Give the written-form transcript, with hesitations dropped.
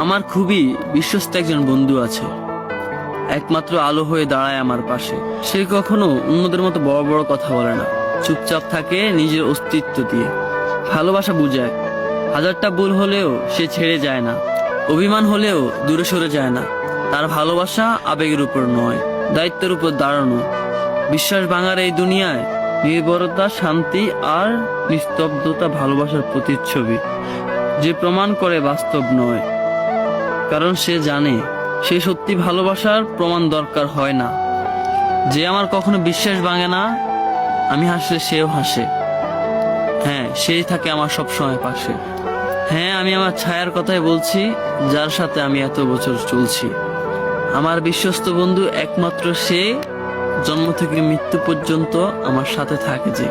আমার খুবই বিশ্বস্ত একজন বন্ধু আছে, একমাত্র আলো হয়ে দাঁড়ায় আমার পাশে। সে কখনো অন্যদের মতো বড় বড় কথা বলে না, চুপচাপ থাকে নিজের অস্তিত্ব দিয়ে। ভালোবাসা বুঝায়, হাজারটা ভুল হলেও সে ছেড়ে যায় না, অভিমান হলেও দূরে সরে যায় না। তার ভালোবাসা আবেগের উপর নয়, দায়িত্বের উপর দাঁড়ানো। বিশ্বাস ভাঙার এই দুনিয়ায় নির্ভরতা, শান্তি আর নিস্তব্ধতা ভালোবাসার প্রতিচ্ছবি, যে প্রমাণ করে বাস্তব নয়। কারণ সে জানে সে সত্যি ভালোবাসার প্রমাণ দরকার হয় না। যে আমার কখনো বিশ্বাস ভাঙে না, আমি হাসলে সেও হাসে। হ্যাঁ, সেই থাকে আমার সব সময় পাশে। হ্যাঁ, আমি আমার ছায়ার কথাই বলছি, যার সাথে আমি এত বছর চলছি। আমার বিশ্বস্ত বন্ধু একমাত্র সে, জন্ম থেকে মৃত্যু পর্যন্ত আমার সাথে থাকে যে।